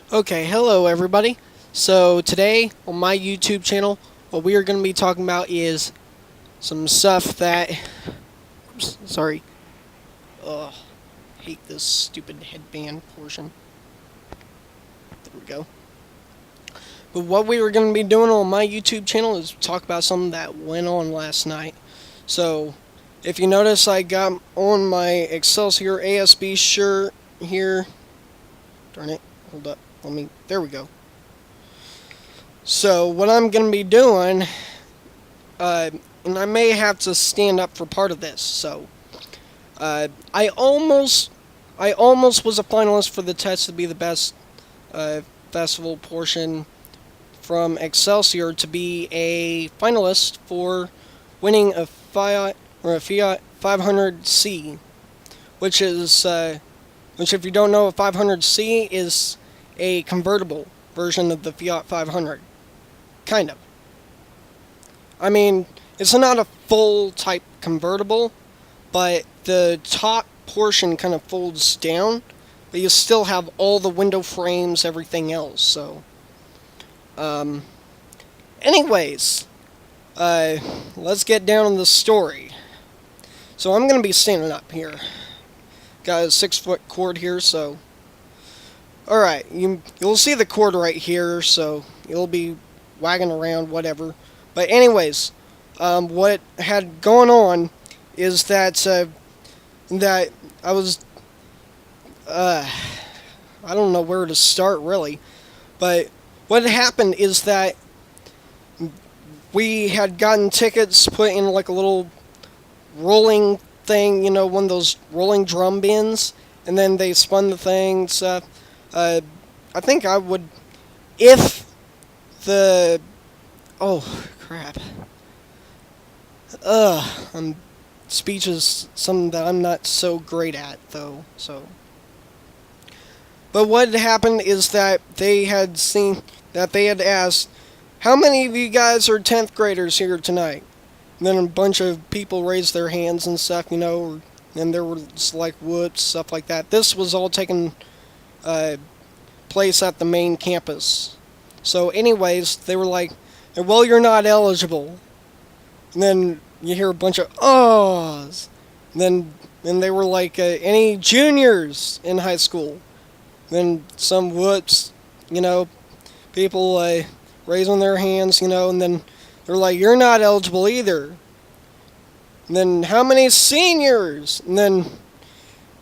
Okay, hello everybody. So today on my YouTube channel, what we are going to be talking about is some stuff that. Oops, sorry. Ugh, hate this stupid headband portion. There we go. But what we were going to be doing on my YouTube channel is talk about something that went on last night. So, if you notice, I got on my Excelsior ASB shirt here. Darn it. Hold up. There we go. So, what I'm going to be doing, uh, and I may have to stand up for part of this. So, I almost was a finalist for the test to be the best festival portion from Excelsior to be a finalist for winning a Fiat 500C, which is which if you don't know, a 500C is a convertible version of the Fiat 500, kind of. I mean, it's not a full type convertible, but the top portion kind of folds down, but you still have all the window frames, everything else. So, um, anyways, let's get down to the story. So I'm gonna be standing up here. Got a 6-foot cord here, so. Alright, you'll see the cord right here, so you'll be wagging around, whatever. But anyways, what had gone on is that I was, I don't know where to start really, but what had happened is that we had gotten tickets put in like a little rolling thing, one of those rolling drum bins, and then they spun the thing, stuff. I think I would, if the, oh crap, speech is something that I'm not so great at, though, so. But what had happened is that they had asked, how many of you guys are 10th graders here tonight? And then a bunch of people raised their hands and stuff, and there was like whoops, stuff like that. This was all taking place at the main campus. So anyways, they were like, well, you're not eligible. And then you hear a bunch of ahs. And they were like, any juniors in high school? Then some whoops, people raising their hands, and then they're like, you're not eligible either. And then how many seniors? And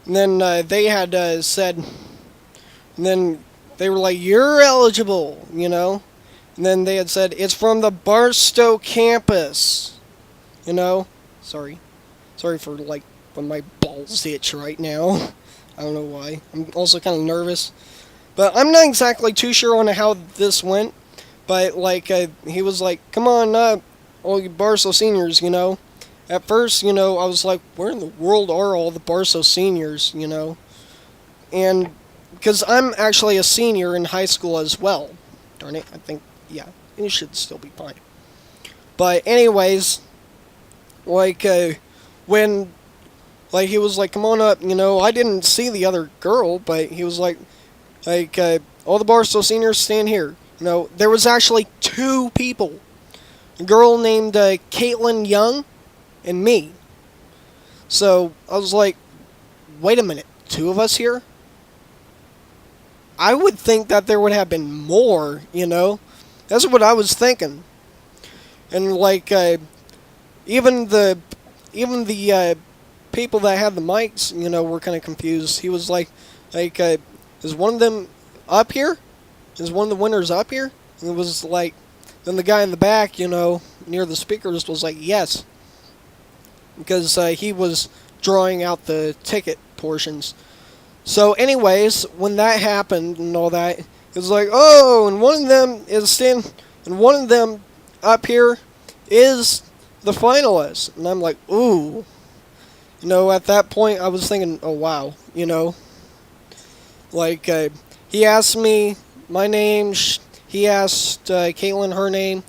then they had said, and then they were like, you're eligible, And then they had said, it's from the Barstow campus, Sorry. Sorry for, when my balls itch right now. I don't know why. I'm also kind of nervous. But I'm not exactly too sure on how this went. But, he was like, come on, all you Barstow seniors, At first, I was like, where in the world are all the Barstow seniors, And, because I'm actually a senior in high school as well. Darn it, I think, yeah, it should still be fine. But, anyways, when he was like, come on up, I didn't see the other girl, but he was like, all the Barstow seniors stand here. There was actually 2 people. A girl named Caitlin Young and me. So, I was like, wait a minute, 2 of us here? I would think that there would have been more, That's what I was thinking. And, even the people that had the mics, were kind of confused. He was like, is one of them up here? Is one of the winners up here? And it was like, then the guy in the back, near the speakers was like, yes. Because he was drawing out the ticket portions. So anyways, when that happened and all that, it was like, oh, and one of them up here is the finalist. And I'm like, ooh. At that point, I was thinking, oh, wow, he asked me my name, he asked Caitlin her name.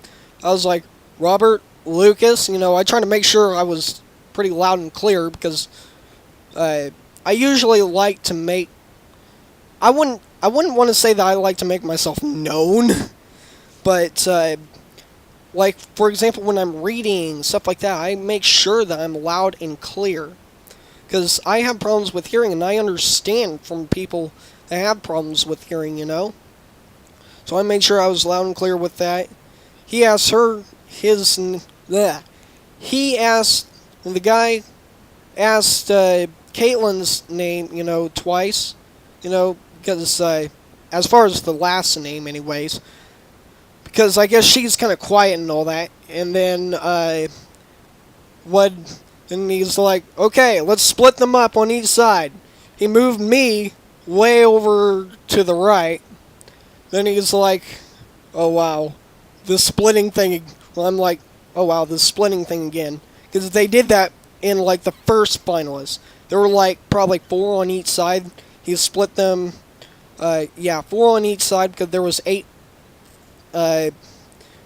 I was like, Robert Lucas, I tried to make sure I was pretty loud and clear, because I usually like to make, I wouldn't I wouldn't want to say that I like to make myself known, but like for example, when I'm reading stuff like that, I make sure that I'm loud and clear because I have problems with hearing, and I understand from people that have problems with hearing. So I made sure I was loud and clear with that. He asked her his. Bleh. He asked the guy asked Caitlin's name, twice, because as far as the last name, anyways, because I guess she's kind of quiet and all that. And then what? And he's like, okay, let's split them up on each side. He moved me way over to the right. Then he's like, oh wow, the splitting thing. Well, I'm like, oh wow, the splitting thing again, because they did that in like the first finalist. There were like probably 4 on each side. He split them. Yeah, 4 on each side because there was 8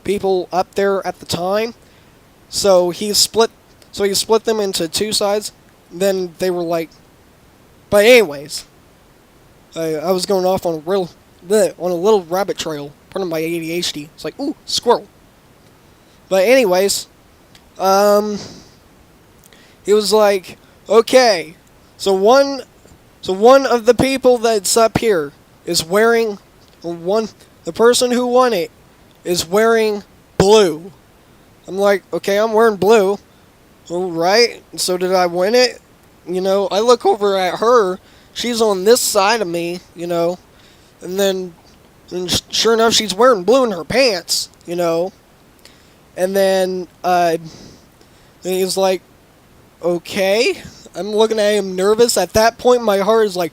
people up there at the time. So he split them into 2 sides. Then they were like, but anyways, I was going off on a little rabbit trail. Part of my ADHD. It's like, ooh, squirrel. But anyways, he was like, okay, so one of the people that's up here is wearing the person who won it is wearing blue. I'm like, okay, I'm wearing blue. All right. So did I win it? I look over at her. She's on this side of me, and then sure enough, she's wearing blue in her pants, And then he's like, okay. I'm looking at him nervous. At that point, my heart is like,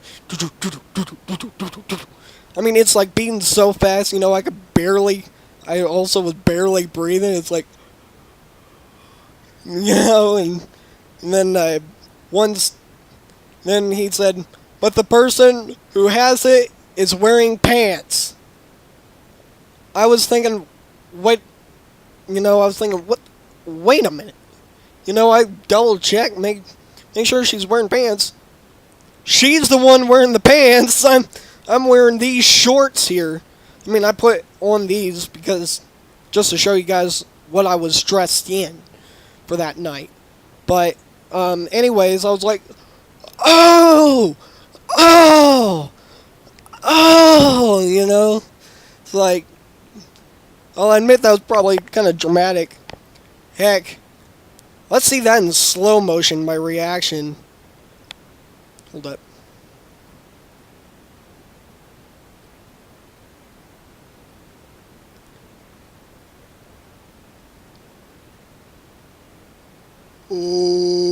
I mean, it's like beating so fast, I also was barely breathing. It's like, and then then he said, but the person who has it is wearing pants. I was thinking, what, what, wait a minute. I double checked, make sure she's wearing pants. She's the one wearing the pants. I'm wearing these shorts here. I mean, I put on these because just to show you guys what I was dressed in for that night. But anyways, I was like, oh, It's like, I'll admit that was probably kind of dramatic. Heck, let's see that in slow motion, my reaction. Hold up. Ooh.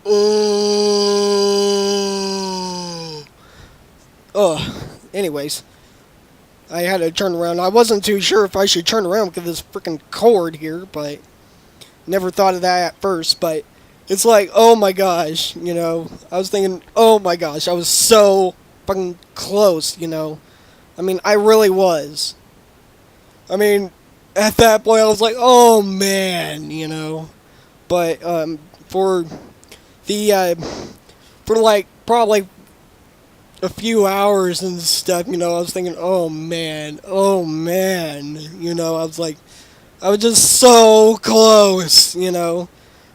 Oh. Oh. Anyways, I had to turn around. I wasn't too sure if I should turn around because of this freaking cord here, but never thought of that at first. But it's like, oh my gosh, I was thinking, oh my gosh, I was so fucking close, I mean, I really was. I mean, at that point, I was like, oh man, But for the for like probably a few hours and stuff, I was thinking, oh man, I was like, I was just so close,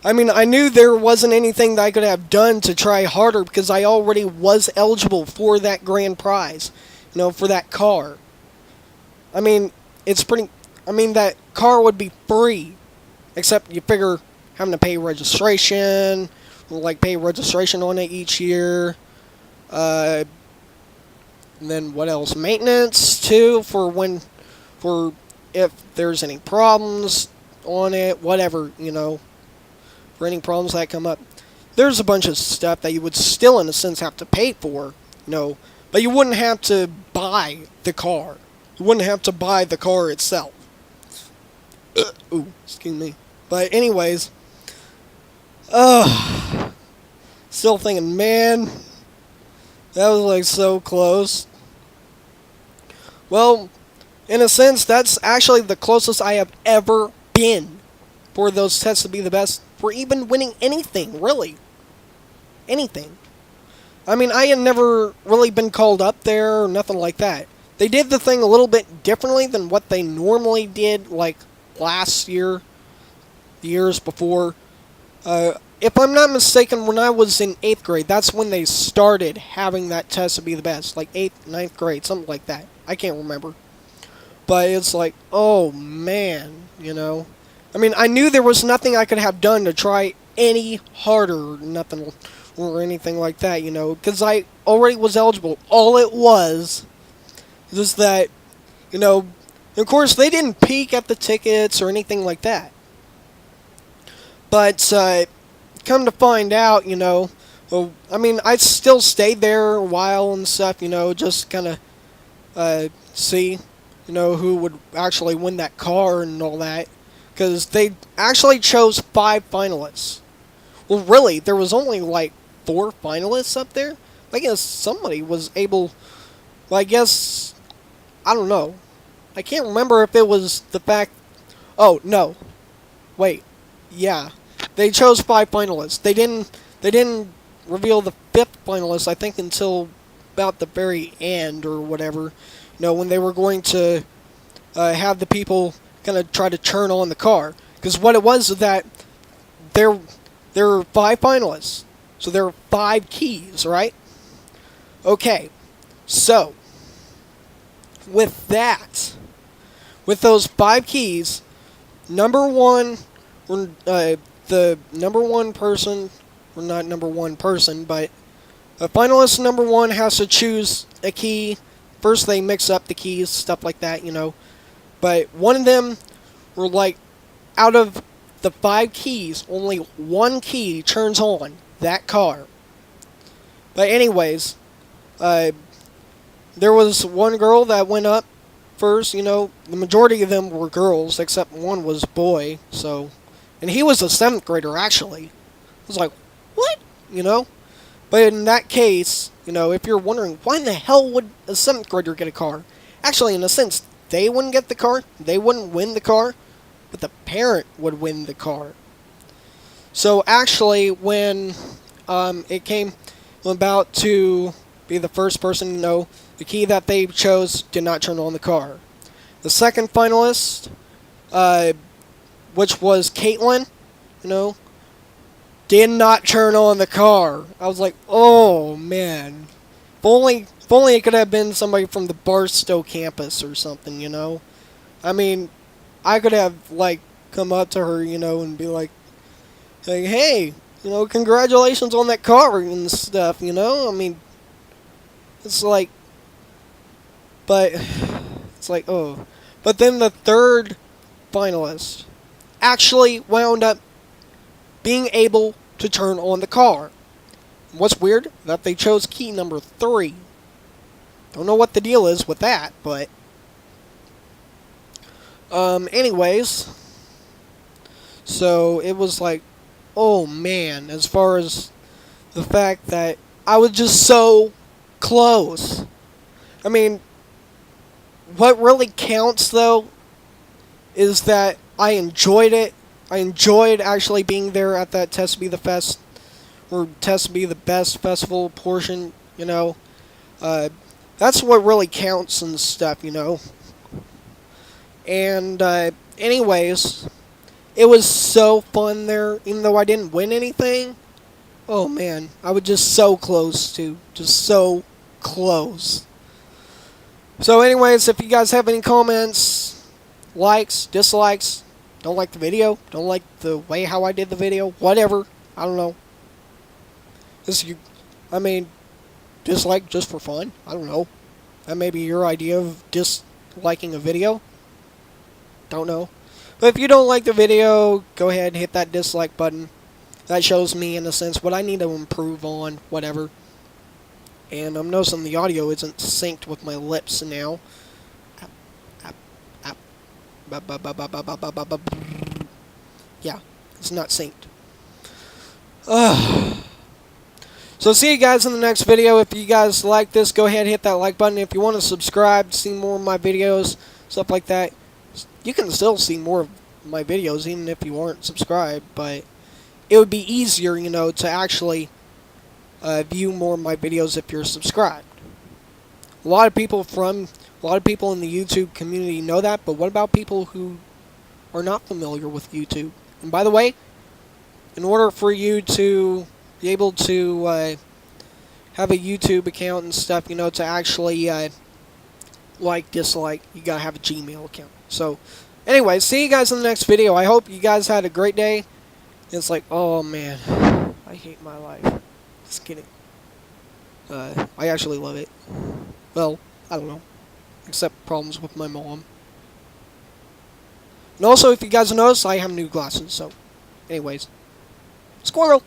I mean, I knew there wasn't anything that I could have done to try harder because I already was eligible for that grand prize, for that car. I mean, that car would be free, except you figure having to pay registration, pay registration on it each year, and then what else? Maintenance, too, for if there's any problems on it, whatever, for any problems that come up. There's a bunch of stuff that you would still, in a sense, have to pay for, but you wouldn't have to buy the car. You wouldn't have to buy the car itself. Ooh, excuse me. But anyways, uh, still thinking, man, that was like so close. Well, in a sense, that's actually the closest I have ever been for those tests to be the best, for even winning anything, really. Anything. I mean, I had never really been called up there or nothing like that. They did the thing a little bit differently than what they normally did, like last year, the years before. If I'm not mistaken, when I was in 8th grade, that's when they started having that test to be the best. Like 8th, 9th grade, something like that. I can't remember. But it's like, oh man, you know. I mean, I knew there was nothing I could have done to try any harder, nothing or anything like that, you know, because I already was eligible. All it was just that, you know, of course they didn't peek at the tickets or anything like that. But come to find out, you know, well, I mean, I still stayed there a while and stuff, you know, just kind of see, you know, who would actually win that car and all that. Because they actually chose 5 finalists. Well, really, there was only like 4 finalists up there. I guess somebody was able. Well, I guess I don't know. I can't remember if it was the fact. Oh no, wait, yeah, they chose 5 finalists. They didn't reveal the 5th finalist. I think until about the very end or whatever. You know, when they were going to have the people kind of try to turn on the car. Because what it was that there were 5 finalists. So there are 5 keys, right? Okay. So, with that, with those 5 keys, number 1, the number 1 person, or not number 1 person, but a finalist number 1 has to choose a key. First they mix up the keys, stuff like that, you know. But one of them were like, out of the 5 keys, only 1 key turns on that car. But anyways, there was one girl that went up first, you know. The majority of them were girls, except one was boy, so. And he was a 7th grader, actually. I was like, what? You know? But in that case, you know, if you're wondering, why in the hell would a 7th grader get a car? Actually, in a sense, they wouldn't get the car, they wouldn't win the car, but the parent would win the car. So actually, when it came about to be the first person to know, the key that they chose did not turn on the car. The second finalist, which was Caitlin, you know, did not turn on the car. I was like, oh man. If only it could have been somebody from the Barstow campus or something, you know. I mean, I could have, like, come up to her, you know, and be like, hey, you know, congratulations on that car and stuff, you know. I mean, it's like, but, it's like, oh. But then the third finalist actually wound up being able to turn on the car. What's weird, that they chose key number 3. Don't know what the deal is with that, but anyways, so it was like, oh man, as far as the fact that I was just so close. I mean, what really counts though is that I enjoyed it. I enjoyed actually being there at that Test to Be the Fest, or Test to Be the Best festival portion, you know. That's what really counts and stuff, you know. And anyways, it was so fun there, even though I didn't win anything. Oh man, I was just so close to, just so close. So anyways, if you guys have any comments, likes, dislikes, don't like the video, don't like the way how I did the video, whatever, I don't know. I mean, dislike just for fun, I don't know. That may be your idea of disliking a video. Don't know. But if you don't like the video, go ahead and hit that dislike button. That shows me, in a sense, what I need to improve on, whatever. And I'm noticing the audio isn't synced with my lips now. Yeah, it's not synced. Ugh. So see you guys in the next video. If you guys like this, go ahead and hit that like button. If you want to subscribe, see more of my videos, stuff like that, you can still see more of my videos even if you aren't subscribed, but it would be easier, to actually view more of my videos if you're subscribed. A lot of people in the YouTube community know that, but what about people who are not familiar with YouTube? And by the way, in order for you to be able to have a YouTube account and stuff, to actually dislike, you gotta have a Gmail account. So, anyway, see you guys in the next video. I hope you guys had a great day. It's like, oh man, I hate my life. Just kidding. I actually love it. Well, I don't know. Except problems with my mom. And also, if you guys notice, I have new glasses, so... Anyways. Squirrel!